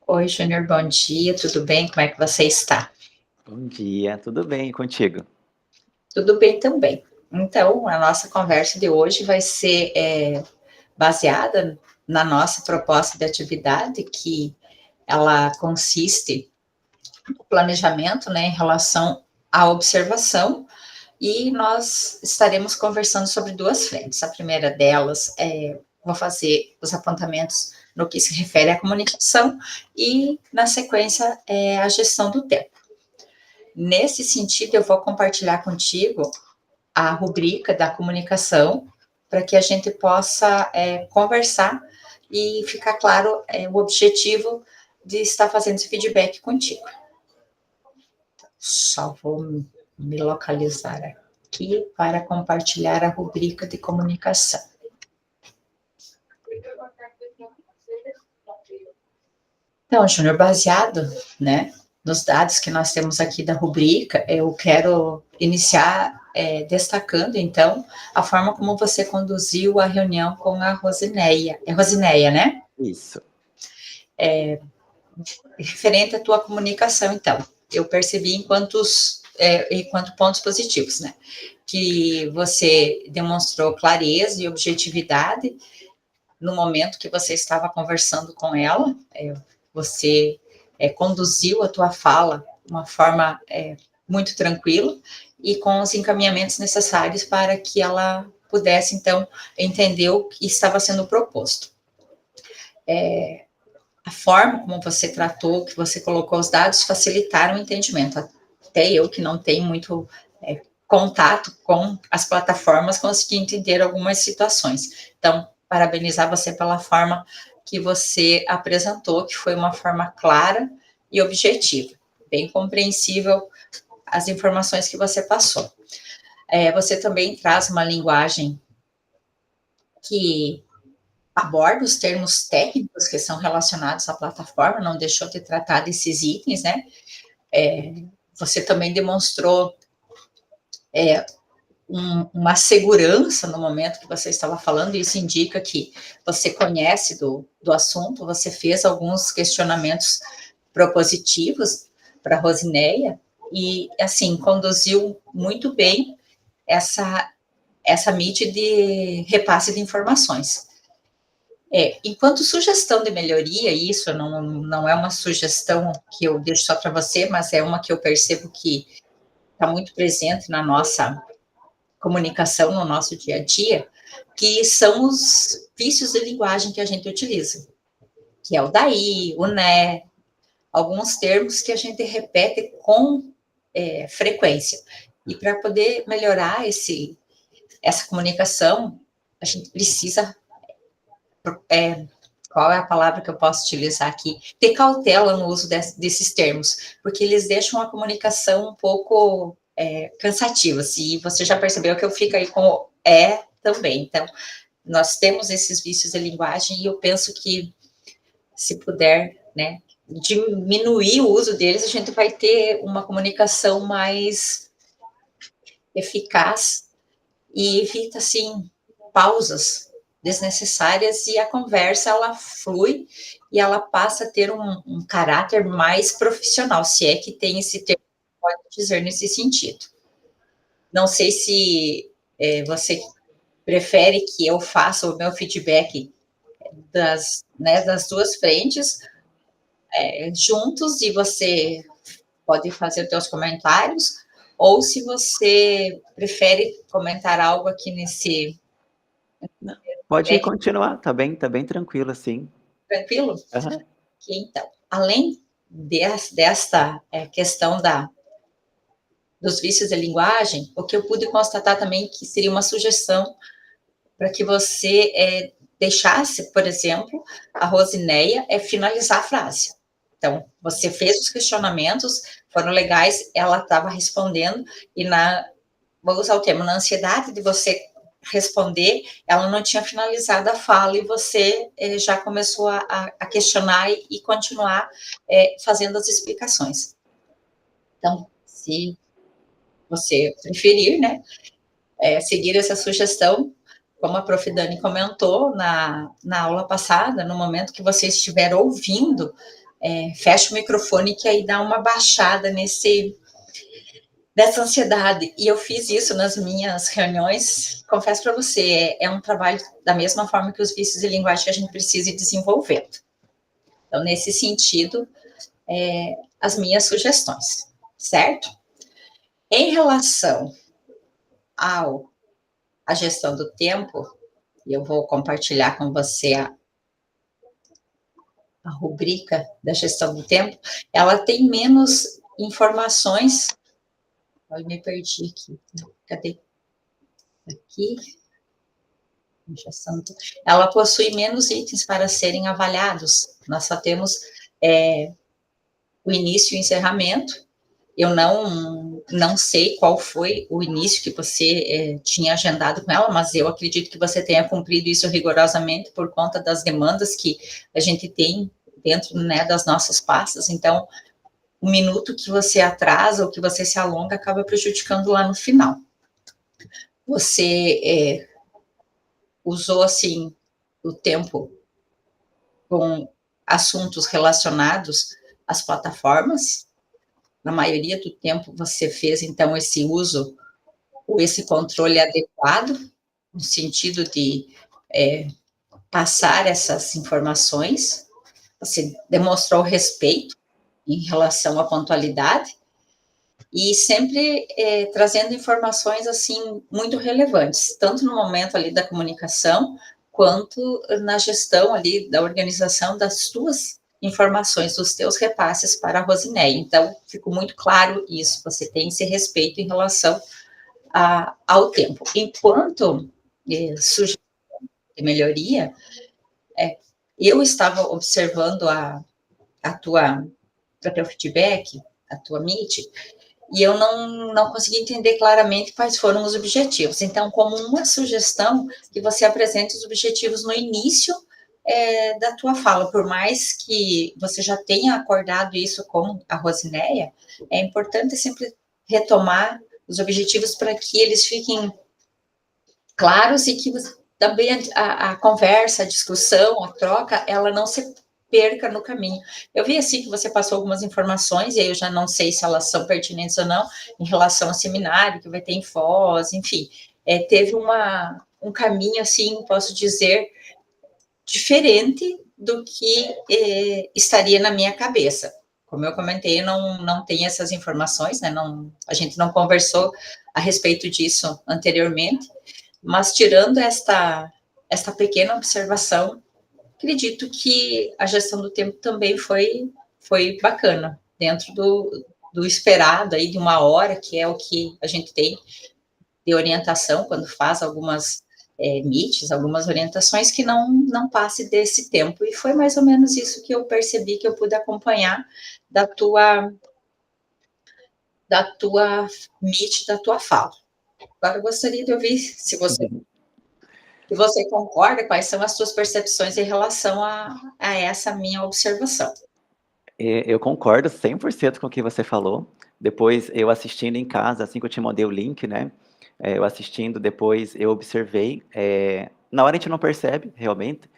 Oi, Júnior, bom dia, tudo bem? Como é que você está? Bom dia, tudo bem e contigo? Tudo bem também. Então, a nossa conversa de hoje vai ser baseada na nossa proposta de atividade, que ela consiste no planejamento, né, em relação à observação, e nós estaremos conversando sobre duas frentes. A primeira delas vou fazer os apontamentos no que se refere à comunicação e, na sequência, a gestão do tempo. Nesse sentido, eu vou compartilhar contigo a rubrica da comunicação para que a gente possa conversar e ficar claro o objetivo de estar fazendo esse feedback contigo. Só vou me localizar aqui para compartilhar a rubrica de comunicação. Então, Júnior, baseado, né, nos dados que nós temos aqui da rubrica, eu quero iniciar destacando, então, a forma como você conduziu a reunião com a Rosineia. É Rosineia, né? Isso. Referente à tua comunicação, então, eu percebi enquanto pontos positivos, né? Que você demonstrou clareza e objetividade no momento que você estava conversando com ela, você conduziu a tua fala de uma forma muito tranquila e com os encaminhamentos necessários para que ela pudesse, então, entender o que estava sendo proposto. A forma como você tratou, que você colocou os dados, facilitaram o entendimento. Até eu, que não tenho muito contato com as plataformas, consegui entender algumas situações. Então, parabenizar você pela forma que você apresentou, que foi uma forma clara e objetiva, bem compreensível as informações que você passou. Você também traz uma linguagem que aborda os termos técnicos que são relacionados à plataforma, não deixou de tratar desses itens, né? Você também demonstrou uma segurança no momento que você estava falando, e isso indica que você conhece do assunto, você fez alguns questionamentos propositivos para a Rosineia, e, assim, conduziu muito bem essa mídia de repasse de informações. Enquanto sugestão de melhoria, isso não é uma sugestão que eu deixo só para você, mas é uma que eu percebo que está muito presente na nossa comunicação, no nosso dia a dia, que são os vícios de linguagem que a gente utiliza, que é o daí, o né, alguns termos que a gente repete com frequência. E para poder melhorar essa comunicação, a gente precisa qual é a palavra que eu posso utilizar aqui? Ter cautela no uso desses termos, porque eles deixam a comunicação um pouco cansativa. Se você já percebeu que eu fico aí com também. Então, nós temos esses vícios de linguagem e eu penso que, se puder, né, diminuir o uso deles, a gente vai ter uma comunicação mais eficaz e evita, assim, pausas desnecessárias e a conversa, ela flui e ela passa a ter um caráter mais profissional, se é que tem esse termo, pode dizer nesse sentido. Não sei se você prefere que eu faça o meu feedback das duas frentes juntos e você pode fazer os seus comentários, ou se você prefere comentar algo aqui nesse Não, pode continuar, tá bem tranquilo assim. tranquilo? Aham. Então, além desta questão dos vícios de linguagem, o que eu pude constatar também que seria uma sugestão para que você deixasse, por exemplo, a Rosineia finalizar a frase. Então, você fez os questionamentos, foram legais, ela estava respondendo, e vou usar o termo, na ansiedade de você responder, ela não tinha finalizado a fala e você já começou a questionar e continuar fazendo as explicações. Então, se você preferir, né, seguir essa sugestão, como a Prof. Dani comentou na aula passada, no momento que você estiver ouvindo fecha o microfone, que aí dá uma baixada dessa ansiedade. E eu fiz isso nas minhas reuniões. Confesso para você, é um trabalho da mesma forma que os vícios de linguagem que a gente precisa ir desenvolvendo. Então, nesse sentido, as minhas sugestões, certo? Em relação à gestão do tempo, e eu vou compartilhar com você a rubrica da gestão do tempo, ela tem menos informações. Eu me perdi aqui. Cadê? Aqui. Ela possui menos itens para serem avaliados. Nós só temos o início e o encerramento. Eu não sei qual foi o início que você tinha agendado com ela, mas eu acredito que você tenha cumprido isso rigorosamente por conta das demandas que a gente tem dentro, né, das nossas pastas. Então, o minuto que você atrasa ou que você se alonga acaba prejudicando lá no final. Você usou, assim, o tempo com assuntos relacionados às plataformas. Na maioria do tempo você fez, então, esse uso ou esse controle adequado, no sentido de passar essas informações. Você demonstrou respeito em relação à pontualidade e sempre trazendo informações, assim, muito relevantes, tanto no momento ali da comunicação, quanto na gestão ali da organização das tuas informações, dos teus repasses para a Rosineia. Então, ficou muito claro isso, você tem esse respeito em relação ao tempo. Enquanto sugestão de melhoria, eu estava observando o teu feedback, a tua Meet, e eu não consegui entender claramente quais foram os objetivos. Então, como uma sugestão, que você apresente os objetivos no início da tua fala, por mais que você já tenha acordado isso com a Rosineia, é importante sempre retomar os objetivos para que eles fiquem claros e que também a conversa, a discussão, a troca, ela não se perca no caminho. Eu vi assim que você passou algumas informações, e aí eu já não sei se elas são pertinentes ou não, em relação ao seminário que vai ter em Foz, enfim, teve um caminho, assim, posso dizer, diferente do que estaria na minha cabeça. Como eu comentei, eu não tenho essas informações, né? A gente não conversou a respeito disso anteriormente, mas tirando esta pequena observação, acredito que a gestão do tempo também foi bacana, dentro do esperado aí de 1 hora, que é o que a gente tem de orientação quando faz algumas meets, algumas orientações, que não passe desse tempo. E foi mais ou menos isso que eu percebi, que eu pude acompanhar da tua meet, da tua fala. Agora eu gostaria de ouvir se você concorda, quais são as suas percepções em relação a essa minha observação. Eu concordo 100% com o que você falou. Depois, eu assistindo em casa, assim que eu te mandei o link, né? Eu assistindo, depois eu observei. Na hora a gente não percebe, realmente,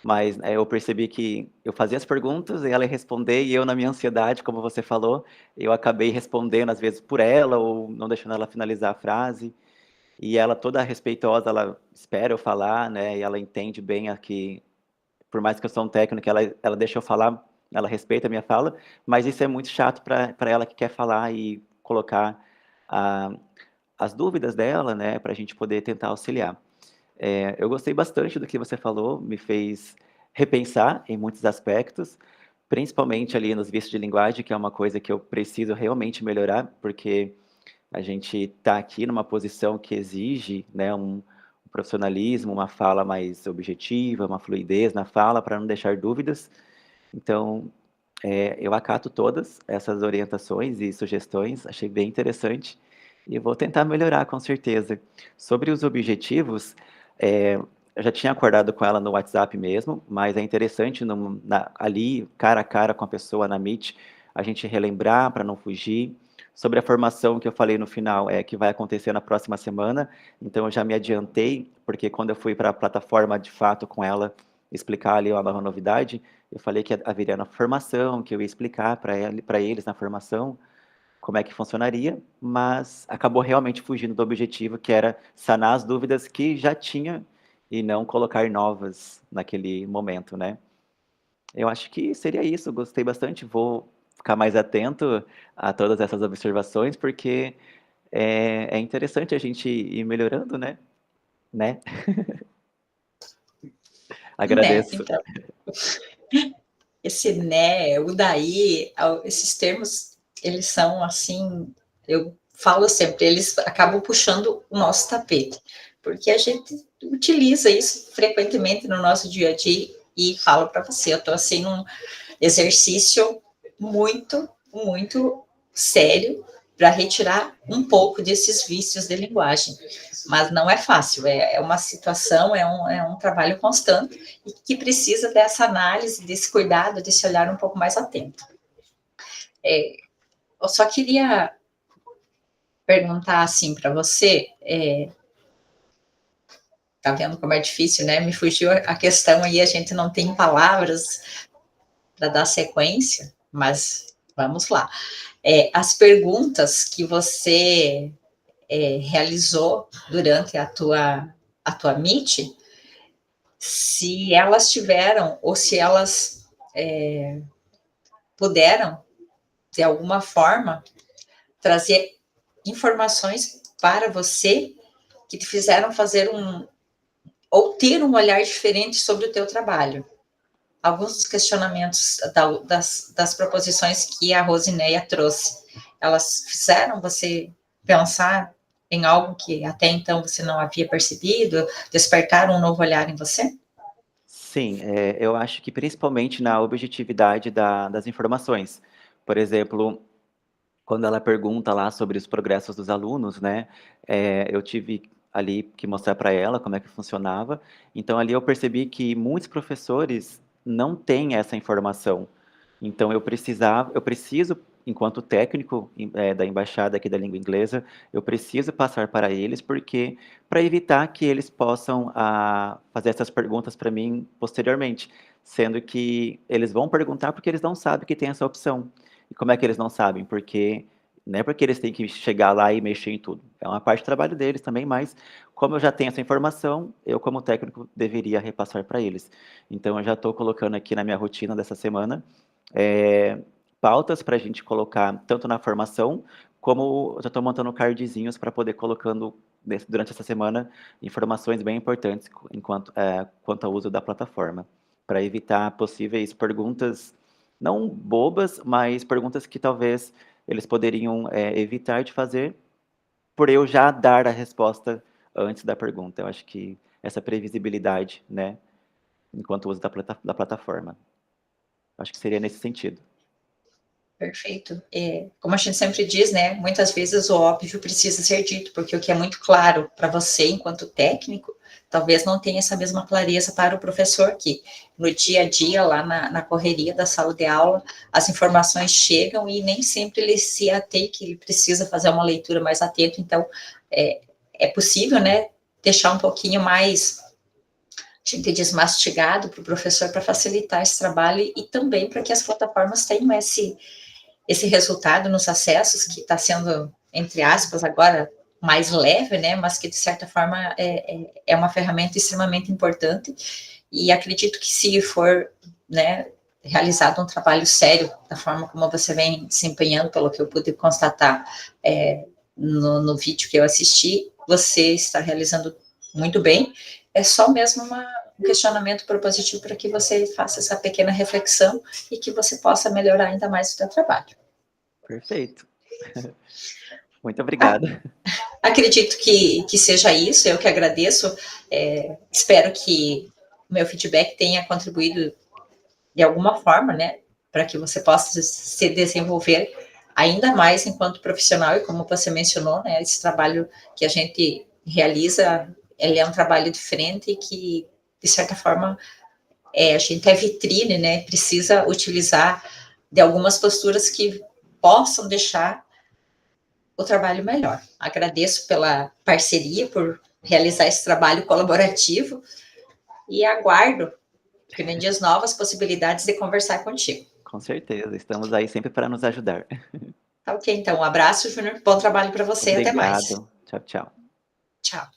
mas eu percebi que eu fazia as perguntas e ela ia responder, e eu, na minha ansiedade, como você falou, eu acabei respondendo, às vezes, por ela, ou não deixando ela finalizar a frase. E ela, toda respeitosa, ela espera eu falar, né? E ela entende bem aqui, por mais questão técnica, ela deixa eu falar, ela respeita a minha fala, mas isso é muito chato para ela que quer falar e colocar as dúvidas dela, né, para a gente poder tentar auxiliar. Eu gostei bastante do que você falou, me fez repensar em muitos aspectos, principalmente ali nos vícios de linguagem, que é uma coisa que eu preciso realmente melhorar, porque a gente está aqui numa posição que exige, né, um profissionalismo, uma fala mais objetiva, uma fluidez na fala, para não deixar dúvidas. Então, eu acato todas essas orientações e sugestões, achei bem interessante, e vou tentar melhorar, com certeza. Sobre os objetivos, eu já tinha acordado com ela no WhatsApp mesmo, mas é interessante ali, cara a cara com a pessoa na Meet, a gente relembrar para não fugir. Sobre a formação que eu falei no final, que vai acontecer na próxima semana, então eu já me adiantei, porque quando eu fui para a plataforma de fato com ela, explicar ali uma nova novidade, Eu falei que haveria na formação, que eu ia explicar para eles na formação como é que funcionaria, mas acabou realmente fugindo do objetivo, que era sanar as dúvidas que já tinha e não colocar novas naquele momento, né. Eu acho que seria isso, gostei bastante, vou ficar mais atento a todas essas observações, porque é interessante a gente ir melhorando, né. Né, Agradeço. então, esse né, o daí, esses termos, eles são assim, eu falo sempre, eles acabam puxando o nosso tapete, porque a gente utiliza isso frequentemente no nosso dia a dia e falo para você, eu estou assim num exercício muito, muito sério para retirar um pouco desses vícios de linguagem. Mas não é fácil, é uma situação, é um trabalho constante e que precisa dessa análise, desse cuidado, desse olhar um pouco mais atento. Eu só queria perguntar assim para você, tá vendo como é difícil, né? Me fugiu a questão aí, a gente não tem palavras para dar sequência, mas vamos lá. As perguntas que você realizou durante a tua Meet, se elas tiveram ou se elas puderam, de alguma forma, trazer informações para você que te fizeram fazer ou ter um olhar diferente sobre o teu trabalho. Alguns dos questionamentos das proposições que a Rosineia trouxe, elas fizeram você pensar em algo que até então você não havia percebido, despertaram um novo olhar em você? Sim, eu acho que principalmente na objetividade das informações. Por exemplo, quando ela pergunta lá sobre os progressos dos alunos, né, eu tive ali que mostrar para ela como é que funcionava. Então ali eu percebi que muitos professores não têm essa informação. Então eu preciso, enquanto técnico da embaixada aqui da língua inglesa, eu preciso passar para eles, porque para evitar que eles possam fazer essas perguntas para mim posteriormente, sendo que eles vão perguntar porque eles não sabem que tem essa opção. E como é que eles não sabem? Porque não é porque eles têm que chegar lá e mexer em tudo. É uma parte do trabalho deles também, mas como eu já tenho essa informação, eu como técnico deveria repassar para eles. Então eu já estou colocando aqui na minha rotina dessa semana eh, pautas para a gente colocar tanto na formação, como eu já estou montando cardzinhos para poder colocando durante essa semana informações bem importantes quanto ao uso da plataforma, para evitar possíveis perguntas não bobas, mas perguntas que talvez eles poderiam evitar de fazer, por eu já dar a resposta antes da pergunta. Eu acho que essa previsibilidade, né, enquanto uso da plataforma. Acho que seria nesse sentido. Perfeito. Como a gente sempre diz, né, muitas vezes o óbvio precisa ser dito, porque o que é muito claro para você, enquanto técnico, talvez não tenha essa mesma clareza para o professor, que no dia a dia, lá na correria da sala de aula, as informações chegam e nem sempre ele se atém que ele precisa fazer uma leitura mais atenta, então é possível, né, deixar um pouquinho mais, a gente diz, mastigado para o professor para facilitar esse trabalho e também para que as plataformas tenham esse resultado nos acessos, que está sendo, entre aspas, agora mais leve, né, mas que de certa forma é uma ferramenta extremamente importante, e acredito que se for, né, realizado um trabalho sério, da forma como você vem desempenhando, pelo que eu pude constatar no vídeo que eu assisti, você está realizando muito bem, é só mesmo um questionamento propositivo para que você faça essa pequena reflexão e que você possa melhorar ainda mais o seu trabalho. Perfeito. Muito obrigado. Acredito que seja isso, eu que agradeço, espero que o meu feedback tenha contribuído de alguma forma, né, para que você possa se desenvolver ainda mais enquanto profissional, e como você mencionou, né, esse trabalho que a gente realiza, ele é um trabalho diferente e que, de certa forma, a gente é vitrine, né, precisa utilizar de algumas posturas que possam deixar o trabalho melhor. Agradeço pela parceria, por realizar esse trabalho colaborativo e aguardo Criando dias novas possibilidades de conversar contigo. Com certeza, estamos aí sempre para nos ajudar. Tá ok, então, um abraço, Júnior, bom trabalho para você, até mais. Obrigado. Tchau, tchau. Tchau.